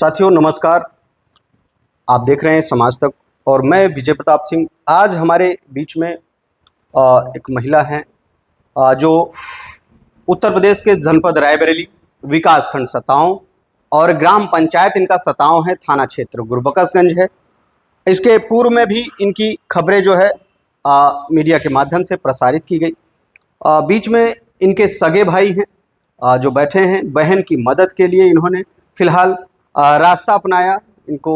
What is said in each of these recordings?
साथियों नमस्कार। आप देख रहे हैं समाज तक और मैं विजय प्रताप सिंह। आज हमारे बीच में एक महिला हैं जो उत्तर प्रदेश के जनपद रायबरेली विकास खंड सताओं और ग्राम पंचायत इनका सताओं है, थाना क्षेत्र गुरबकसगंज है। इसके पूर्व में भी इनकी खबरें जो है मीडिया के माध्यम से प्रसारित की गई। बीच में इनके सगे भाई हैं जो बैठे हैं। बहन की मदद के लिए इन्होंने फिलहाल रास्ता अपनाया। इनको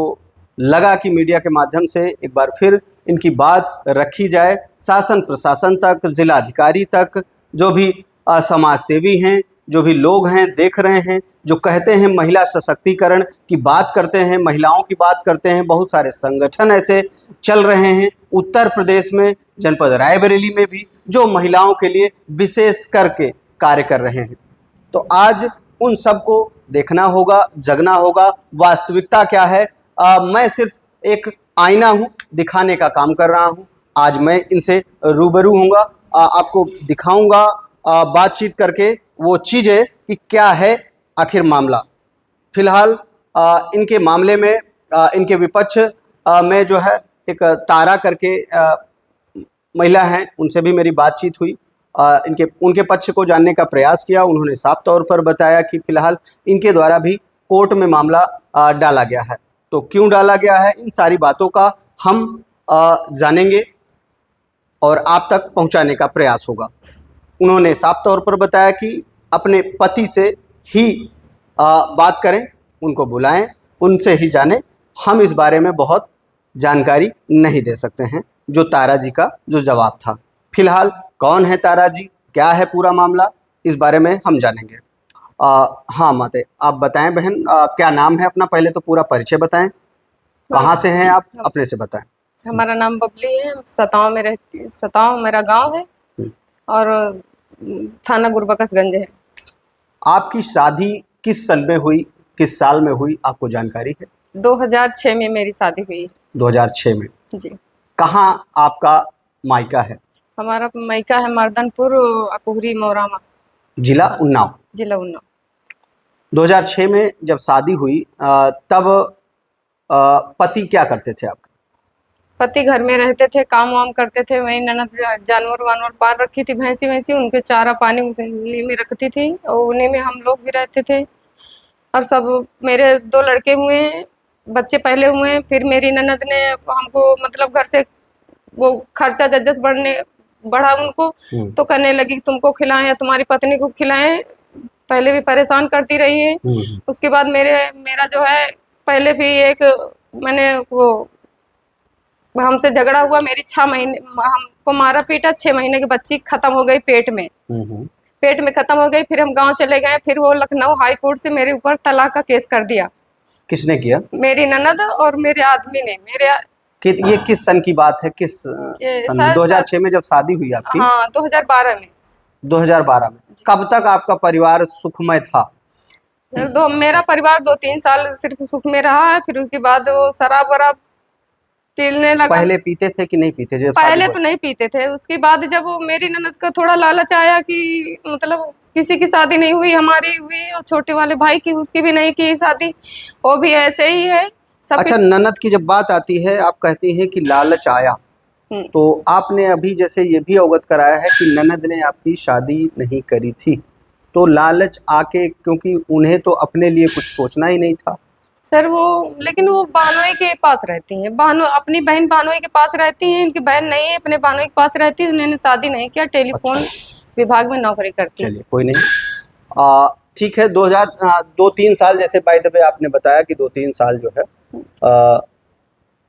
लगा कि मीडिया के माध्यम से एक बार फिर इनकी बात रखी जाए, शासन प्रशासन तक, जिला अधिकारी तक, जो भी समाज सेवी हैं, जो भी लोग हैं, देख रहे हैं, जो कहते हैं महिला सशक्तिकरण की बात करते हैं, महिलाओं की बात करते हैं। बहुत सारे संगठन ऐसे चल रहे हैं उत्तर प्रदेश में, जनपद रायबरेली में भी, जो महिलाओं के लिए विशेष करके कार्य कर रहे हैं। तो आज उन सबको देखना होगा, जगना होगा। वास्तविकता क्या है, मैं सिर्फ एक आईना हूँ, दिखाने का काम कर रहा हूँ। आज मैं इनसे रूबरू होऊंगा, आपको दिखाऊंगा बातचीत करके वो चीज़ें कि क्या है आखिर मामला। फिलहाल इनके मामले में इनके विपक्ष में जो है एक तारा करके महिला हैं, उनसे भी मेरी बातचीत हुई। उनके पक्ष को जानने का प्रयास किया। उन्होंने साफ तौर पर बताया कि फिलहाल इनके द्वारा भी कोर्ट में मामला डाला गया है। तो क्यों डाला गया है, इन सारी बातों का हम जानेंगे और आप तक पहुंचाने का प्रयास होगा। उन्होंने साफ तौर पर बताया कि अपने पति से ही बात करें, उनको बुलाएं, उनसे ही जानें। हम इस बारे में बहुत जानकारी नहीं दे सकते हैं। जो तारा जी का जो जवाब था, फिलहाल कौन है तारा जी, क्या है पूरा मामला, इस बारे में हम जानेंगे। हाँ माते, आप बताएं बहन, क्या नाम है अपना, पहले तो पूरा परिचय बताएं, कहाँ से हैं आप, अपने से बताएं। हमारा नाम बबली है, सताओं में रहती, सताओं मेरा गांव है और थाना गुरबकसगंज है। आपकी शादी किस सन में हुई, किस साल में हुई, आपको जानकारी है? 2006 में मेरी शादी हुई। 2006 में जी। कहाँ आपका मायका है? हमारा मायका है मर्दनपुर, अकुहरी, मोरामा, जिला उन्नाव। जिला उन्नाव। 2006 में जब शादी हुई तब पति क्या करते थे आपके? पति घर में रहते थे, काम वाम करते थे। वही ननद जानवर वानवर पाल रखी थी, भैंसी वैंसी, उनके चारा पानी उन्हीं में रखती थी और उन्हीं में हम लोग भी रहते थे। और सब मेरे 2 लड़के हुए हैं, बच्चे पहले हुए हैं। फिर मेरी ननद ने हमको मतलब घर से वो खर्चा जज्जस बढ़ा उनको, तो करने लगी तुमको खिलाएं या तुम्हारी पत्नी को खिलाएं। पहले भी परेशान करती रही है। उसके बाद मेरा जो है, पहले भी एक मैंने वो हमसे झगड़ा हुआ। मेरी 6 महीने हमको मारा पीटा, 6 महीने की बच्ची खत्म हो गई पेट में, पेट में खत्म हो गई। फिर हम गांव चले गए। फिर वो लखनऊ हाई कोर्ट से मेरे ऊपर तलाक का केस कर दिया। किसने किया? मेरी ननद और मेरे आदमी ने। ये किस सन की बात है, किस सन? 2006 में जब शादी हुई आपकी? हाँ, 2012 में। 2012 में। कब तक आपका परिवार सुखमय था? मेरा परिवार 2-3 साल सिर्फ सुख में रहा है। फिर उसके बाद वो शराब वराब पीने लगा। पहले पीते थे कि नहीं पीते? जब पहले तो नहीं पीते थे। उसके बाद जब वो मेरी ननद का थोड़ा लालच आया कि मतलब किसी की शादी नहीं हुई, हमारी हुई, और छोटे वाले भाई की, उसकी भी नहीं की शादी, वो भी ऐसे ही है सब। अच्छा, ननद की जब बात आती है, आप कहती हैं कि लालच आया, तो आपने अभी जैसे ये भी अवगत कराया है कि ननद ने आपकी शादी नहीं करी थी, तो लालच आके, क्योंकि उन्हें तो अपने लिए कुछ सोचना ही नहीं था सर। लेकिन वो बहनोई के पास रहती हैं, अपनी बहन बहनोई के पास रहती हैं। इनकी बहन नहीं है, अपने बहनोई के पास रहती है। उन्होंने शादी नहीं किया, टेलीफोन विभाग में नौकरी करती है। चलिए कोई नहीं, ठीक है। 2-3 साल जैसे बाय द वे आपने बताया कि 2-3 साल जो है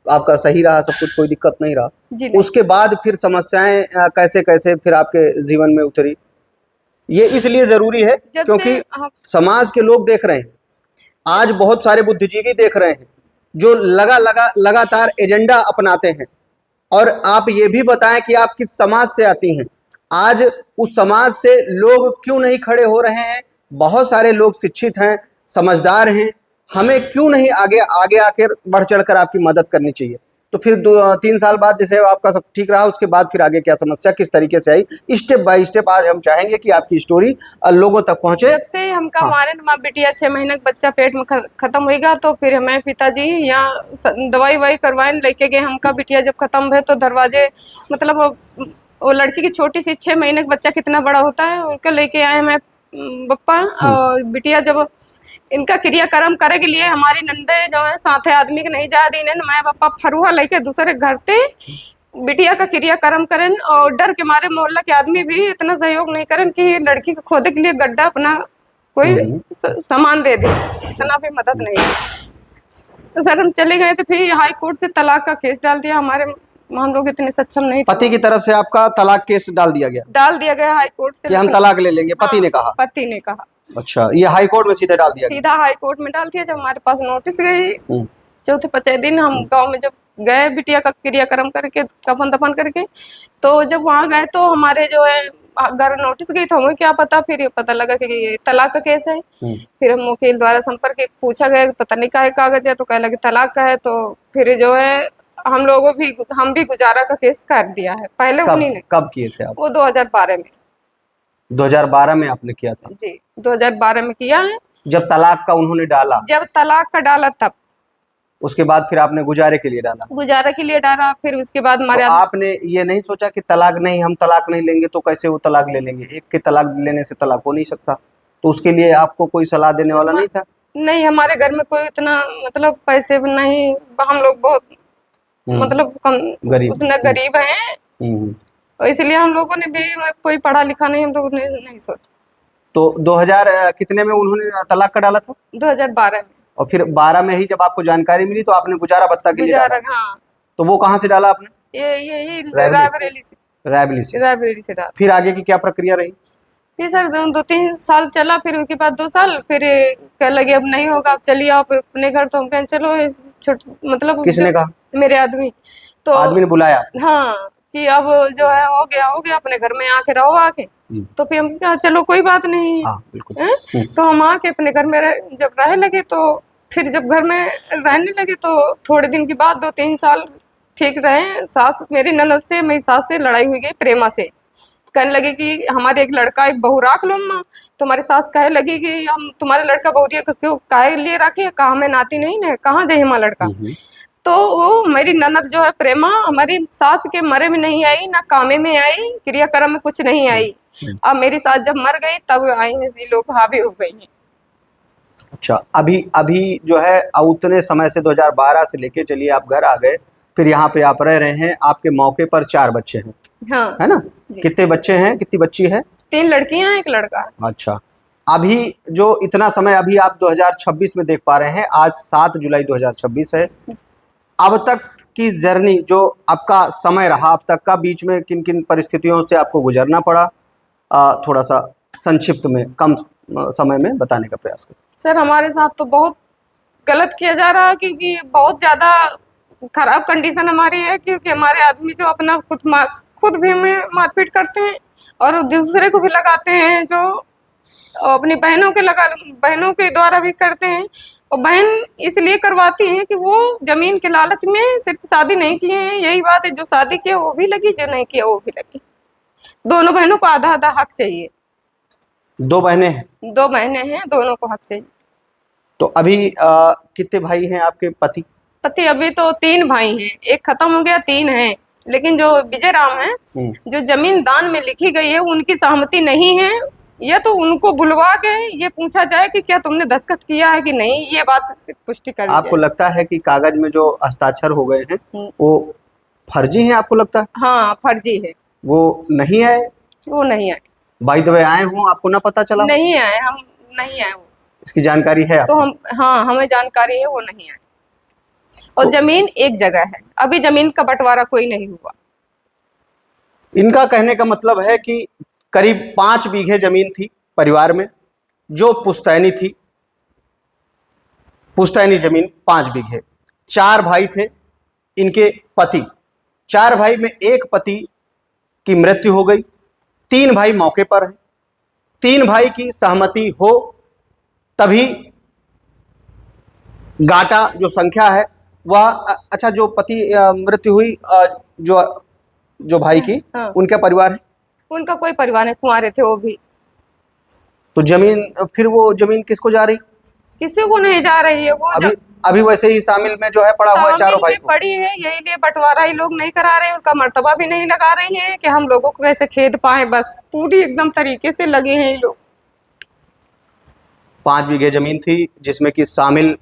आपका सही रहा, सब कुछ, कोई दिक्कत नहीं रहा। उसके बाद फिर समस्याएं कैसे कैसे फिर आपके जीवन में उतरी? ये इसलिए जरूरी है क्योंकि समाज के लोग देख रहे हैं, आज बहुत सारे बुद्धिजीवी देख रहे हैं जो लगातार एजेंडा अपनाते हैं। और आप ये भी बताएं कि आप किस समाज से आती हैं। आज उस समाज से लोग क्यों नहीं खड़े हो रहे हैं? बहुत सारे लोग शिक्षित हैं, समझदार हैं, हमें क्यों नहीं आगे आकर बढ़ चढ़कर आपकी मदद करनी चाहिए? तो फिर 3 साल बाद जैसे आपका सब ठीक रहा, उसके बाद फिर आगे क्या समस्या किस तरीके से आई, स्टेप बाय स्टेप आज हम चाहेंगे कि आपकी स्टोरी लोगों तक पहुंचे। जब से हमका हाँ। हमारे माँ बिटिया 6 महीने का बच्चा पेट में खत्म होएगा तो फिर हमें पिताजी यहाँ दवाई ववाई करवाए लेके गए। हमका बिटिया जब खत्म हुए तो दरवाजे मतलब वो लड़की की छोटी सी 6 महीने का बच्चा कितना बड़ा होता है उनका लेके आए हमें पप्पा। और बिटिया जब इनका क्रियाक्रम करे के लिए हमारी नंदे जो है साथे आदमी के नहीं जा दी ने मैं पापा फरुहा लेके दूसरे घर पे बिटिया का क्रियाक्रम करें। और डर के मारे मोहल्ला के आदमी भी इतना सहयोग नहीं करें कि लड़की को खोदे के लिए गड्ढा अपना कोई सामान दे दे, इतना भी मदद नहीं। तो सर हम चले गए थे, फिर हाई कोर्ट से तलाक का केस डाल दिया। हम लोग इतने सक्षम नहीं थे। पति की तरफ से आपका तलाक केस डाल दिया गया हाई कोर्ट से कि हम तलाक ले लेंगे, पति ने कहा? पति ने कहा। अच्छा, ये हाई कोर्ट में सीधे डाल दिया सीधा हाई कोर्ट में डाल दिया। जब हमारे पास नोटिस गई चौथे 5 दिन हम गांव में जब गए बिटिया का क्रियाक्रम करके कफन दफन करके, तो जब वहां गए तो हमारे जो है घर नोटिस गई तो हमें क्या पता, फिर ये पता लगा कि ये तलाक का केस है। फिर हम वकील द्वारा संपर्क पूछा गया पता नहीं काहे कागज है, तो कह लगे तलाक का है। तो फिर जो है हम भी गुजारा का केस कर दिया है। पहले उन्हीं ने। कब किए थे आप? वो 2012 में। 2012 में आपने किया था? जी 2012 में किया है। जब तलाक का उन्होंने डाला? जब तलाक का डाला तब। उसके बाद फिर आपने गुजारे के लिए डाला? गुजारा के लिए डाला। फिर उसके बाद हमारे तो आपने ये नहीं सोचा कि तलाक नहीं, हम तलाक नहीं लेंगे तो कैसे वो तलाक ले लेंगे? एक के तलाक लेने से तलाक हो नहीं सकता, तो उसके लिए आपको कोई सलाह देने वाला नहीं था? नहीं, हमारे घर में कोई इतना मतलब पैसे नहीं, हम लोग बहुत मतलब कम गरीब, उतना गरीब हैं, इसलिए हम लोगों ने भी कोई पढ़ा लिखा नहीं, हम लोगों ने नहीं सोचा। तो 2000 कितने में उन्होंने तलाक का डाला था? 2012 में। और फिर 12 में ही जब आपको जानकारी मिली तो आपने गुजारा भत्ता के लिए डाला? हाँ। तो वो कहाँ से डाला आपने? ये रायबरेली से डाला। फिर आगे की क्या प्रक्रिया रही? फिर सर 2-3 साल चला, फिर उसके बाद 2 साल फिर कह लगे अब नहीं होगा, अब चलिए आप अपने घर। तो हम कहें चलो मतलब किसने कहा? मेरे आदमी। तो आदमी ने बुलाया? हाँ, कि अब जो है हो गया अपने घर में आके रहो आके। तो फिर हम कहा चलो कोई बात नहीं। हाँ, बिल्कुल। तो हम आके अपने घर में जब रह लगे, तो फिर जब घर में रहने लगे तो थोड़े दिन के बाद 2-3 साल ठीक रहे। सास मेरी ननद से मेरी सास से लड़ाई हुई गई प्रेमा से। कहने लगे कि हमारे एक लड़का एक बहू राख लो अम्मा। तो हमारी सास कहे लगी कि हम तुम्हारे लड़का बहुरिया क्यों काहे लिए रखे, कहा हमें नाती नहीं ना, कहाँ जाए हमारा लड़का। तो वो मेरी ननद जो है प्रेमा हमारी सास के मरे में नहीं आई, ना कामे में आई, क्रियाक्रम में कुछ नहीं आई। अब मेरी सास जब मर गई तब आई है, ये लोग हावी हो गई हैं। अच्छा, अभी जो है उतने समय से 2012 से लेके चलिए आप घर आ गए, फिर यहाँ पे आप रह रहे हैं, आपके मौके पर 4 बच्चे हैं। हाँ, है ना? कितने बच्चे हैं, कितनी बच्ची है? 3 लड़कियां 1 लड़का। अच्छा, अभी जो इतना समय अभी आप 2026 में देख पा रहे हैं, आज 7 जुलाई 2026 है। अब तक की जर्नी जो आपका समय रहा अब तक का, बीच में किन किन परिस्थितियों से आपको गुजरना पड़ा, थोड़ा सा संक्षिप्त में कम समय में बताने का प्रयास करें। सर हमारे साथ तो बहुत गलत किया जा रहा है, क्योंकि बहुत ज़्यादा खराब कंडीशन हमारी है। क्योंकि हमारे आदमी जो अपना खुद भी हमें मारपीट करते हैं और दूसरे को भी लगाते हैं, जो अपनी बहनों के द्वारा भी करते हैं। और बहन इसलिए करवाती हैं कि वो जमीन के लालच में सिर्फ शादी नहीं किए हैं, यही बात है, जो शादी किया वो भी लगी, जो नहीं किया वो भी लगी। दोनों बहनों को आधा आधा हक चाहिए। 2 बहनें हैं? 2 बहनें हैं, दोनों को हक चाहिए। तो अभी कितने भाई हैं आपके पति? पति अभी तो 3 भाई हैं, एक खत्म हो गया, 3 हैं। लेकिन जो विजय राम है, जो जमीन दान में लिखी गई है, उनकी सहमति नहीं है। ये तो उनको बुलवा के ये पूछा जाए कि क्या तुमने दस्तखत किया है कि नहीं, ये बात से पुष्टि कर। आपको लगता है कि कागज में जो हस्ताक्षर हो गए हैं वो फर्जी हैं? आपको लगता है? हाँ, फर्जी है। वो नहीं आए? वो नहीं आए। बाय द वे आए हों, आपको ना पता चला? नहीं आए, हम नहीं आए। इसकी जानकारी है तो आपको? हमें जानकारी है, वो नहीं आए। और तो जमीन एक जगह है, अभी जमीन का बंटवारा कोई नहीं हुआ। इनका कहने का मतलब है कि करीब 5 बीघे जमीन थी परिवार में, जो पुश्तैनी थी, पुश्तैनी जमीन 5 बीघे। 4 भाई थे इनके पति, 4 भाई में एक पति की मृत्यु हो गई, 3 भाई मौके पर हैं। 3 भाई की सहमति हो तभी गाटा जो संख्या है वह अच्छा, जो पति मृत्यु हुई, जो जो भाई की, हाँ, उनका परिवार है? उनका कोई परिवार नहीं, कुंवारे थे वो भी। तो जमीन, फिर वो जमीन किसको जा रही? किसी को नहीं जा रही है वो। अभी अभी वैसे ही शामिल में जो है पड़ा हुआ है चारों शामिल भाई में को। पड़ी है, यही लिए बंटवारा ही लोग नहीं करा रहे हैं, उनका मर्तबा भी नहीं लगा रहे हैं कि हम लोगों को कैसे खेद पाए, बस पूरी एकदम तरीके से लगे हैं ये लोग। 5 बीघे जमीन थी जिसमें कि शामिल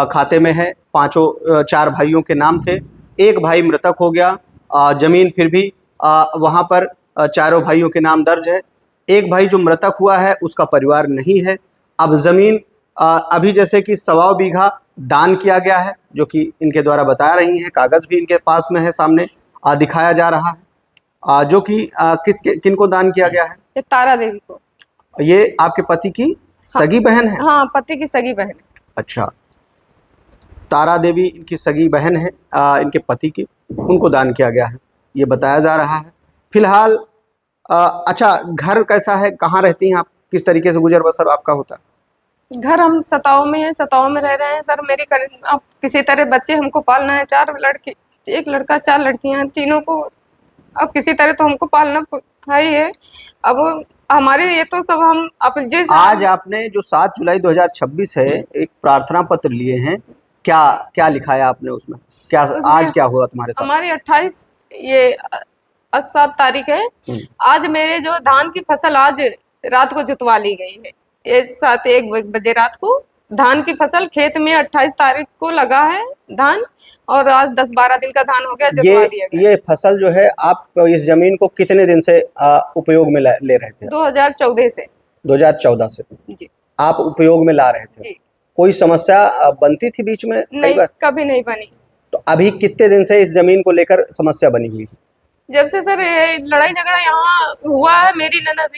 खाते में है, पांचों 4 भाइयों के नाम थे। एक भाई मृतक हो गया, जमीन फिर भी वहां पर चारों भाइयों के नाम दर्ज है। एक भाई जो मृतक हुआ है उसका परिवार नहीं है। अब जमीन अभी जैसे कि 1.25 बीघा दान किया गया है, जो कि इनके द्वारा बता रही हैं, कागज भी इनके पास में है, सामने दिखाया जा रहा है, जो कि किनको दान किया गया है? ये तारा देवी को। ये आपके पति की सगी बहन है? हाँ, पति की सगी बहन है। अच्छा, तारा देवी इनकी सगी बहन है, इनके पति की, उनको दान किया गया है, ये बताया जा रहा है फिलहाल। अच्छा, घर कैसा है, कहाँ रहती हैं आप, किस तरीके से गुजर बसर आपका होता है? घर हम सताव में है, सताव में रह रहे हैं सर। अब किसी तरह बच्चे हमको पालना है, 4 लड़के, 1 लड़का 4 लड़कियां हैं, तीनों को अब किसी तरह तो हमको पालना है ही है। अब हमारे ये तो सब हम अब जिस आज आपने जो 7 जुलाई 2026 है, एक प्रार्थना पत्र लिए हैं, क्या क्या लिखा है आपने उसमें? क्या आज क्या हुआ तुम्हारे साथ? हमारी 28 ये 7 तारीख है। आज मेरे जो धान की फसल आज रात को जुतवा ली गई है। ये 1 बजे रात को धान की फसल खेत में 28 तारीख को लगा है धान, और आज 10-12 दिन का धान हो गया, जुतवा दिया गया। ये फसल जो है, आप इस जमीन को कितने दिन से उपयोग में ले रहे थे? 2014 से। 2014 से जी आप उपयोग में ला रहे थे। जी। कोई समस्या बनती थी बीच में कई नहीं, बार? कभी नहीं बनी। तो अभी कितने दिन से इस जमीन को लेकर समस्या बनी हुई? जब से सर ये लड़ाई झगड़ा यहाँ हुआ है, मेरी ननद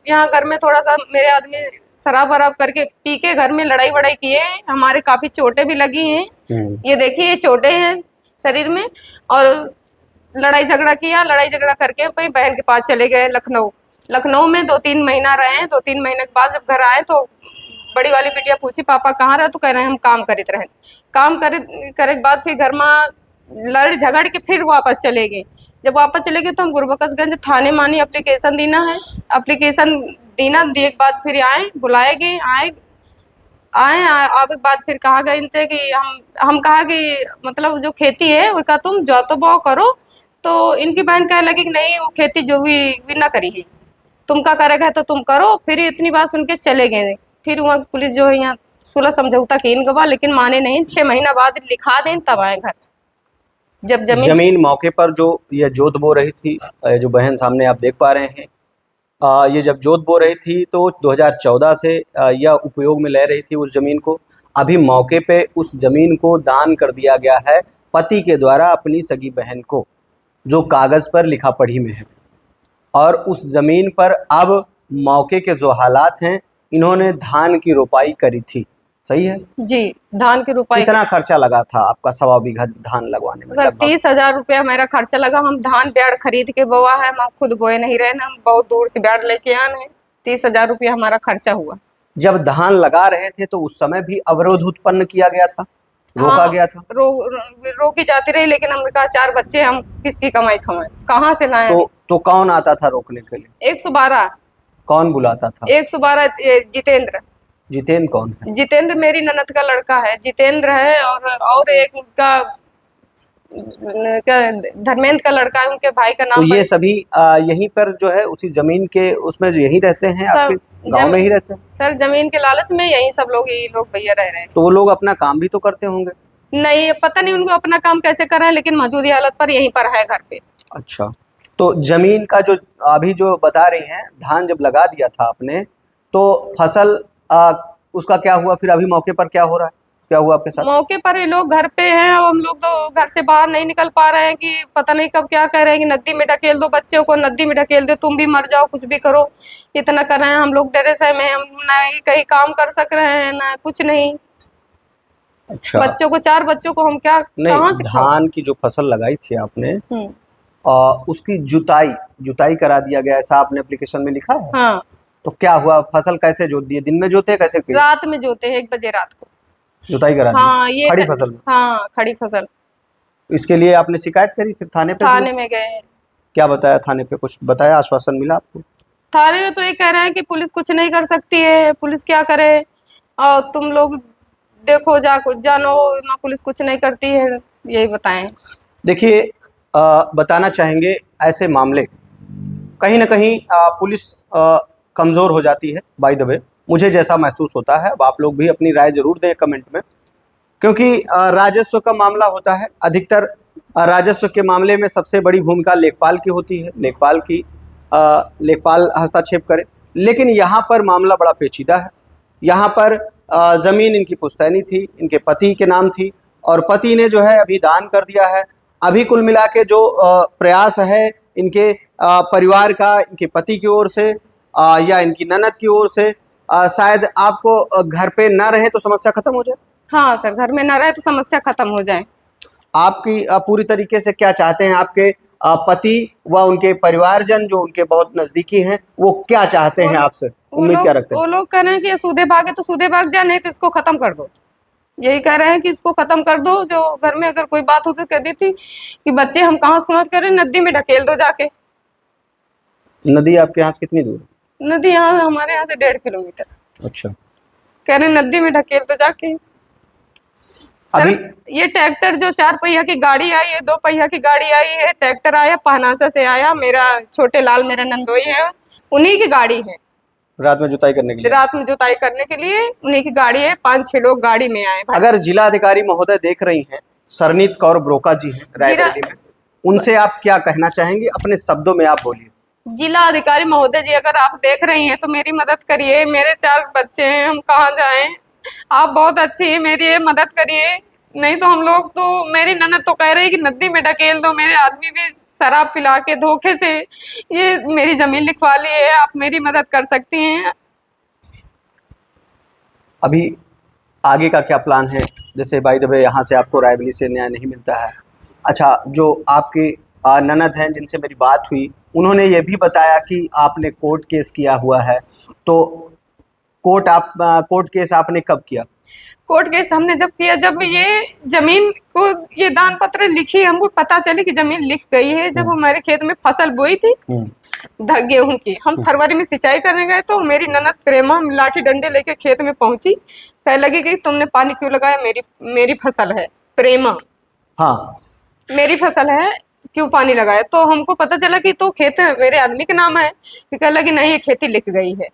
यहाँ घर में थोड़ा सा मेरे आदमी शराब वराब करके पी के घर में लड़ाई वड़ाई किए हैं, हमारे काफी चोटें भी लगी हैं। ये देखिए, ये चोटें हैं शरीर में, और लड़ाई झगड़ा किया, लड़ाई झगड़ा करके अपनी बहन के पास चले गए लखनऊ। लखनऊ में 2-3 महीना रहे। 2-3 महीने के बाद जब घर आए तो बड़ी वाली बिटिया पूछी, पापा कहाँ रहे? तो कह रहे हैं हम काम करित रहे। काम करे के बाद फिर घर में लड़ झगड़ के फिर वापस चले गए। जब वापस चले गए तो हम गुरबख्शगंज थाने मानी एप्लीकेशन देना है। एप्लीकेशन देना दिए के बाद फिर आए, बुलाए गए, आए के बाद फिर कहा गए इनसे कि हम कहा कि मतलब जो खेती है उसका तुम जोतो बोओ करो। तो इनकी बहन कहने लगी कि नहीं, वो खेती जो भी ना करी है, तुम क्या करेगा तो तुम करो। फिर इतनी बात सुन के चले गए। फिर वहाँ पुलिस जो है यहाँ सुलह समझौता की इन गवा, लेकिन माने नहीं। 6 महीना बाद लिखा दें तब आए घर। जब जमीन मौके पर जो ये जोत बो रही थी, जो बहन सामने आप देख पा रहे हैं, ये जब जोत बो रही थी तो 2014 से यह उपयोग में ले रही थी उस जमीन को। अभी मौके पे उस जमीन को दान कर दिया गया है पति के द्वारा अपनी सगी बहन को, जो कागज पर लिखा पढ़ी में है। और उस जमीन पर अब मौके के जो हालात हैं, इन्होंने धान की रोपाई करी थी, सही है जी। धान की रोपाई कितना खर्चा लगा था आपका 1.25 बीघा धान लगवाने में? सर 30,000 रुपया मेरा खर्चा लगा। हम धान ब्याड़ खरीद के बोआ है, हम खुद बोए नहीं रहे ना, हम बहुत दूर से ब्याड़ लेके आए हैं। 30,000 रुपया हमारा खर्चा हुआ। जब धान लगा रहे थे तो उस समय भी अवरोध उत्पन्न किया गया था, रोका गया था? रोकी जाती रही, लेकिन हमने कहा 4 बच्चे, हम किसकी कमाई खवाएं, कहाँ से लाएं? तो कौन आता था रोकने के लिए? 112। कौन बुलाता था? 112 जितेंद्र। जितेंद्र कौन है? जितेंद्र मेरी ननद का लड़का है, जितेंद्र है। और एक उनका धर्मेंद्र का लड़का है, उनके भाई का नाम। तो ये सभी यहीं पर जो है उसी जमीन के उसमें जो यहीं रहते हैं, आपके गांव में ही रहते हैं? सर जमीन के लालच में यही सब लोग, ये लोग भैया रह रहे हैं। तो वो लोग अपना काम भी तो करते होंगे? नहीं, पता नहीं उनको अपना काम कैसे कर रहे हैं, लेकिन मौजूदा हालत पर यहीं पर है घर पे। अच्छा, तो जमीन का जो अभी जो बता रही हैं, धान जब लगा दिया था आपने, तो फसल उसका क्या हुआ फिर? अभी मौके पर क्या हो रहा है, क्या हुआ आपके साथ? मौके पर ये लोग घर पे हैं, और हम लोग तो घर से बाहर नहीं निकल पा रहे हैं कि पता नहीं कब क्या कह रहे हैं कि नदी में ढकेल दो बच्चों को, नदी में ढकेल दो, तुम भी मर जाओ, कुछ भी करो। इतना कर रहे हैं हम लोग, डरे से में हम ना कहीं काम कर सक रहे हैं ना कुछ नहीं। अच्छा, बच्चों को 4 बच्चों को हम क्या कहाँ नहीं, से धान की जो फसल लगाई थी आपने, उसकी जुताई करा दिया गया, ऐसा आपने एप्लीकेशन में लिखा है? हाँ। तो क्या हुआ, फसल कैसे जोत दिए? दिन में जोते कैसे किए? रात में जोते हैं 1 बजे रात को। जुताई करा दी हाँ ये खड़ी फसल में? हाँ खड़ी फसल। इसके लिए आपने शिकायत करी फिर थाने पे? थाने में गए हैं। क्या बताया थाने पे, कुछ बताया, आश्वासन मिला आपको? थाने में तो ये कह रहे हैं कि पुलिस कुछ नहीं कर सकती है, पुलिस क्या करे, और तुम लोग देखो जानो ना, पुलिस कुछ नहीं करती है, यही बताएं। देखिए, बताना चाहेंगे ऐसे मामले कहीं ना कहीं पुलिस कमज़ोर हो जाती है। बाय द वे मुझे जैसा महसूस होता है, अब आप लोग भी अपनी राय जरूर दें कमेंट में, क्योंकि राजस्व का मामला होता है। अधिकतर राजस्व के मामले में सबसे बड़ी भूमिका लेखपाल की होती है, लेखपाल हस्तक्षेप करे। लेकिन यहाँ पर मामला बड़ा पेचीदा है। यहाँ पर ज़मीन इनकी पुश्तैनी थी, इनके पति के नाम थी, और पति ने जो है अभी दान कर दिया है। अभी कुल मिला के जो प्रयास है इनके परिवार का, इनके पति की ओर से या इनकी ननद की ओर से, शायद आपको घर पे ना रहे तो समस्या खत्म हो जाए। हाँ सर, घर में न रहे तो समस्या खत्म हो जाए। आपकी पूरी तरीके से क्या चाहते हैं? आपके पति व उनके परिवारजन जो उनके बहुत नजदीकी हैं, वो क्या चाहते हैं आपसे, उम्मीद क्या रखते हैं? वो लोग कह रहे हैं कि ये सूदे भागे तो सूदे भाग जा, नहीं तो इसको खत्म कर दो। यही कह रहे हैं कि इसको खत्म कर दो। जो घर में अगर कोई बात होती तो कह देती कि बच्चे हम कहाँ से कहाँ करें, नदी में ढकेल दो जाके। नदी आपके यहाँ से कितनी दूर है? नदी यहाँ हमारे यहाँ से 1.5 किलोमीटर। अच्छा, कह रहे नदी में ढकेल दो जाके। सर अभी ये ट्रैक्टर जो 4 पहिया की गाड़ी आई है, 2 पहिया की गाड़ी आई है, ट्रैक्टर आया पहनासा से आया, मेरा छोटे लाल मेरा नंदोई है, उन्हीं की गाड़ी है। रात में जुताई करने के लिए? रात में जुताई करने के लिए उन्हीं की गाड़ी है। 5-6 लोग गाड़ी में आए भाई। अगर जिला अधिकारी महोदय देख रही हैं, सरनीत कौर ब्रोका जी हैं रायबरेली में, उनसे आप क्या कहना चाहेंगे? अपने शब्दों में आप बोलिए। जिला अधिकारी महोदय जी, अगर आप देख रही हैं तो मेरी मदद करिए। मेरे 4 बच्चे हैं, हम कहाँ जाएं? आप बहुत अच्छी है, मेरी ये मदद करिए। नहीं तो हम लोग तो, मेरी ननद तो कह रही कि नदी में ढकेल दो। मेरे आदमी भी शराब पिला के धोखे से ये मेरी जमीन लिखवा ली है। आप मेरी मदद कर सकती हैं। अभी आगे का क्या प्लान है? जैसे बाय द वे यहाँ से आपको रायबरेली से न्याय नहीं मिलता है। अच्छा, जो आपके ननद हैं जिनसे मेरी बात हुई, उन्होंने ये भी बताया कि आपने कोर्ट केस किया हुआ है, तो कोर्ट केस आपने कब किया? कोर्ट केस हमने जब किया, जब ये जमीन को, ये दान पत्र लिखी, हमको पता चली कि जमीन लिख गई है। जब हमारे खेत में फसल बोई थी गेहूं की, हम फरवरी में सिंचाई करने गए तो मेरी ननद प्रेमा लाठी डंडे लेके खेत में पहुंची। कह लगी कि तुमने पानी क्यों लगाया, मेरी फसल है। प्रेमा, हाँ, मेरी फसल है, क्यों पानी लगाया? तो हमको पता चला कि तो खेत मेरे आदमी के नाम है। कह लगी नहीं, ये खेती लिख गई है,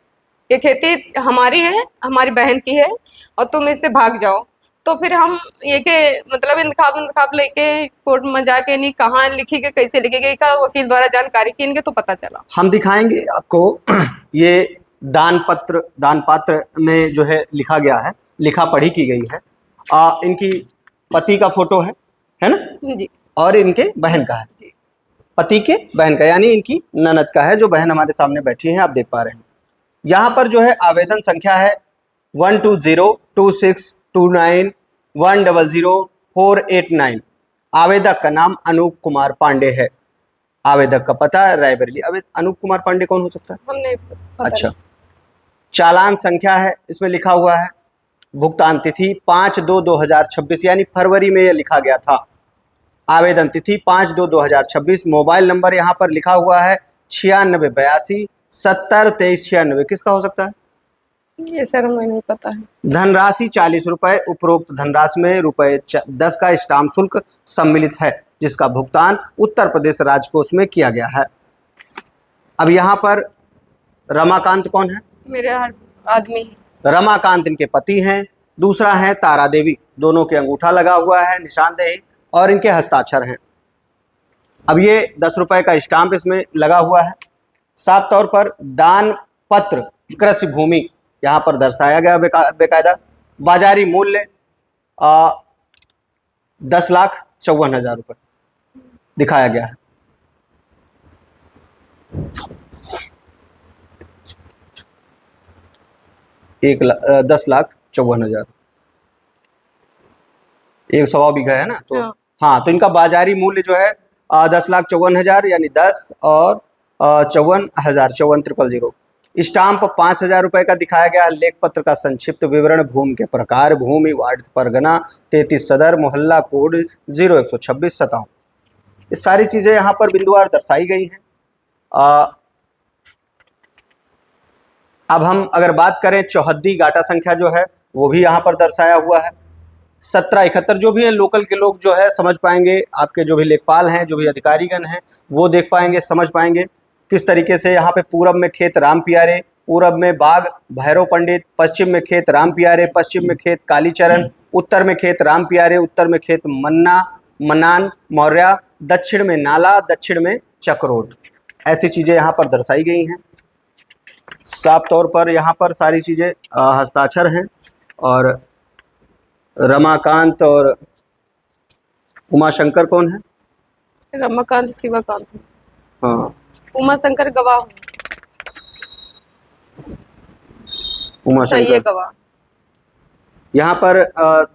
ये खेती हमारी है, हमारी बहन की है, और तुम इससे भाग जाओ। तो फिर हम ये के मतलब इंतखाब लेके कोर्ट में जाके, नहीं कहाँ लिखी गई, कैसे लिखी गई का वकील द्वारा जानकारी की इनके, तो पता चला। हम दिखाएंगे आपको ये दान पात्र में जो है लिखा गया है, लिखा पढ़ी की गई है। इनकी पति का फोटो है ना जी, और इनके बहन का है जी। पति के बहन का, यानी इनकी ननद का है, जो बहन हमारे सामने बैठी है, आप देख पा रहे हैं। यहाँ पर जो है आवेदन संख्या है 12026291000489। आवेदक का नाम अनूप कुमार पांडे है। आवेदक का पता रायबरेली। अनूप कुमार पांडे कौन हो सकता है? हमने अच्छा, चालान संख्या है इसमें लिखा हुआ है। भुगतान तिथि 5/2/2026, यानी फरवरी में यह लिखा गया था। आवेदन तिथि 5/2/2026। मोबाइल नंबर यहाँ पर लिखा हुआ है 9682702396। किसका हो सकता है? ये सर हमें नहीं पता है। धनराशि 40 रुपए। उपरोक्त धनराशि में ₹10 का स्टाम्प शुल्क सम्मिलित है, जिसका भुगतान उत्तर प्रदेश राजकोष में किया गया है। अब यहाँ पर रमाकांत कौन है? मेरे आदमी है। रमाकांत इनके पति हैं। दूसरा है तारा देवी, दोनों के अंगूठा लगा हुआ है, निशानदेही, और इनके हस्ताक्षर हैं। अब ये 10 रुपए का स्टाम्प इसमें लगा हुआ है। साफ तौर पर दान पत्र कृषि भूमि यहाँ पर दर्शाया गया बेकायदा। बाजारी मूल्य 10,54,000 रुपये दिखाया गया है। एक 10,54,000, 1 सवा बीघा है ना, तो हाँ, तो इनका बाजारी मूल्य जो है 10,54,000, यानी 10 और 54,000, 54,000, स्टाम्प 5,000 रुपए का दिखाया गया। लेख पत्र का संक्षिप्त विवरण, भूमि के प्रकार, भूमि, वार्ड, परगना, 33 सदर, मोहल्ला कोड 0126 सताऊं, ये सारी चीजें यहाँ पर बिंदुवार दर्शाई गई हैं। अब हम अगर बात करें चौहद्दी गाटा संख्या जो है वो भी यहाँ पर दर्शाया हुआ है। 1771 जो भी है लोकल के लोग जो है समझ पाएंगे, आपके जो भी लेखपाल हैं, जो भी अधिकारीगण हैं वो देख पाएंगे, समझ पाएंगे किस तरीके से। यहाँ पे पूरब में खेत राम पियारे, पूरब में बाग भैरव पंडित, पश्चिम में खेत राम पियारे, पश्चिम में खेत कालीचरण, उत्तर में खेत राम पियारे, उत्तर में खेत मन्ना मनान मौर्य, दक्षिण में नाला, दक्षिण में चक्रोट। ऐसी चीज़ें यहाँ पर दर्शाई गई हैं। साफ तौर पर यहाँ पर सारी चीज़ें हस्ताक्षर हैं। और रमाकांत और उमाशंकर कौन है? रमाकांत शिवाकांत। हाँ, उमाशंकर गवाह। उमाशंकर गवाह। यहाँ पर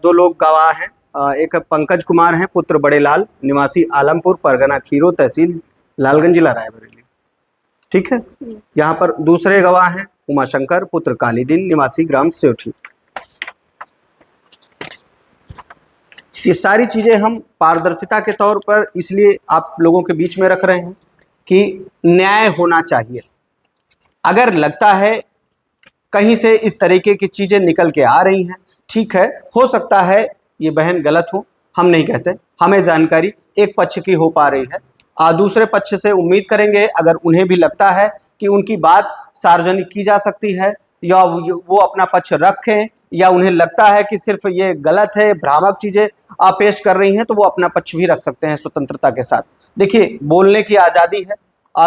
दो लोग गवाह हैं। एक पंकज कुमार हैं, पुत्र बड़े लाल, निवासी आलमपुर, परगना खीरो, तहसील लालगंज, जिला रायबरेली। ठीक है। यहाँ पर दूसरे गवाह हैं उमाशंकर, पुत्र कालीदीन, निवासी ग्राम सेवठी। ये सारी चीजें हम पारदर्शिता के तौर पर इसलिए आप लोगों के बीच में रख रहे हैं कि न्याय होना चाहिए। अगर लगता है कहीं से इस तरीके की चीजें निकल के आ रही हैं, ठीक है, हो सकता है ये बहन गलत हो, हम नहीं कहते, हमें जानकारी एक पक्ष की हो पा रही है। दूसरे पक्ष से उम्मीद करेंगे अगर उन्हें भी लगता है कि उनकी बात सार्वजनिक की जा सकती है या वो अपना पक्ष रखें, या उन्हें लगता है कि सिर्फ ये गलत है, भ्रामक चीजें पेश कर रही हैं, तो वो अपना पक्ष भी रख सकते हैं स्वतंत्रता के साथ। देखिए, बोलने की आज़ादी है,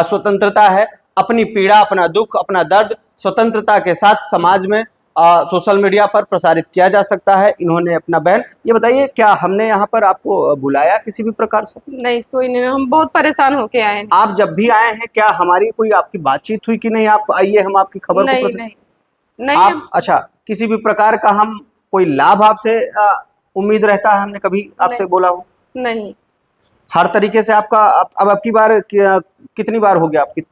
स्वतंत्रता है, अपनी पीड़ा, अपना दुख, अपना दर्द स्वतंत्रता के साथ समाज में सोशल मीडिया पर प्रसारित किया जा सकता है। इन्होंने अपना बहन, ये बताइए क्या हमने यहाँ पर आपको बुलाया किसी भी प्रकार से? नहीं, कोई नहीं, हम बहुत परेशान होके आए हैं। आप जब भी आए हैं क्या हमारी कोई आपकी बातचीत हुई कि नहीं आप आइए हम आपकी खबर नहीं, को नहीं आप अच्छा, किसी भी प्रकार का हम कोई लाभ आपसे उम्मीद रहता है, हमने कभी आपसे बोला हो? नहीं। हर तरीके से आपका अब आपकी बार कितनी बार हो गया आपकी?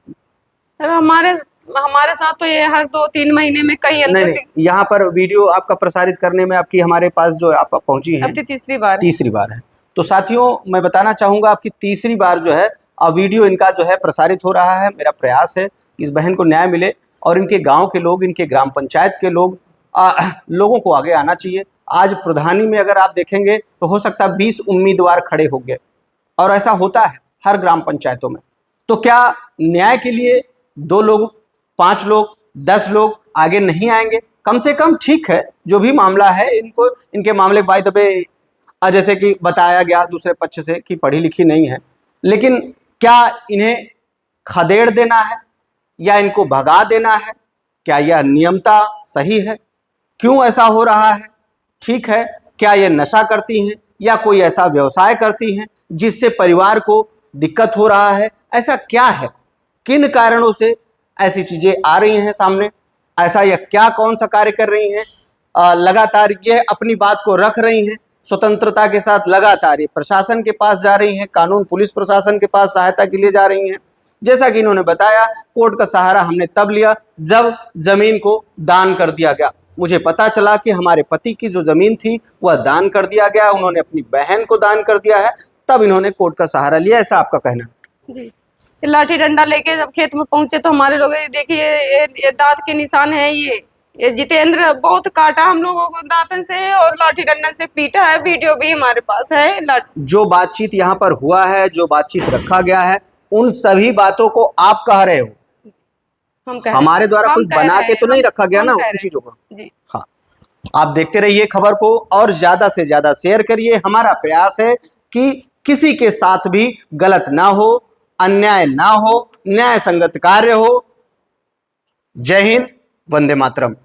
हमारे साथ तो ये हर 2-3 महीने में कई अंतर से। यहाँ पर वीडियो आपका प्रसारित करने में आपकी हमारे पास जो आप पहुंची हैं, अब तीसरी बार है। तो साथियों मैं बताना चाहूंगा आपकी तीसरी बार जो है वीडियो इनका जो है प्रसारित हो रहा है। मेरा प्रयास है इस बहन को न्याय मिले और इनके गांव के लोग, इनके ग्राम पंचायत के लोग, लोगों को आगे आना चाहिए। आज प्रधानी में अगर आप देखेंगे तो हो सकता है 20 उम्मीदवार खड़े हो गए, और ऐसा होता है हर ग्राम पंचायतों में। तो क्या न्याय के लिए 2 लोग, 5 लोग, 10 लोग आगे नहीं आएंगे? कम से कम ठीक है, जो भी मामला है इनको, इनके मामले बाय द वे जैसे कि बताया गया दूसरे पक्ष से कि पढ़ी लिखी नहीं है, लेकिन क्या इन्हें खदेड़ देना है या इनको भगा देना है? क्या यह नियमता सही है? क्यों ऐसा हो रहा है? ठीक है, क्या ये नशा करती हैं या कोई ऐसा व्यवसाय करती हैं जिससे परिवार को दिक्कत हो रहा है? ऐसा क्या है? किन कारणों से ऐसी चीजें आ रही हैं सामने? ऐसा यह क्या कौन सा कार्य कर रही हैं? लगातार ये अपनी बात को रख रही हैं स्वतंत्रता के साथ, लगातार ये प्रशासन के पास जा रही हैं, कानून पुलिस प्रशासन के पास सहायता के लिए जा रही हैं। जैसा कि इन्होंने बताया, कोर्ट का सहारा हमने तब लिया जब जमीन को दान कर दिया गया। मुझे पता चला कि हमारे पति की जो जमीन थी वह दान कर दिया गया, उन्होंने अपनी बहन को दान कर दिया है, तब इन्होंने कोर्ट का सहारा लिया। ऐसा आपका कहना? जी। लाठी डंडा लेके जब खेत में पहुंचे तो हमारे लोग देखिए ये दांत के निशान है। ये जितेंद्र बहुत काटा हम लोगों को दांतन से और लाठी डंडा से पीटा है। वीडियो भी हमारे पास है। जो बातचीत यहाँ पर हुआ है, जो बातचीत रखा गया है, उन सभी बातों को आप कह रहे हो? हम कह हमारे द्वारा कोई बना के तो नहीं रखा गया ना उन चीजों को? जी हाँ। आप देखते रहिए खबर को और ज्यादा से ज्यादा शेयर करिए। हमारा प्रयास है कि किसी के साथ भी गलत ना हो, अन्याय ना हो, न्याय संगत कार्य हो। जय हिंद, वंदे मातरम।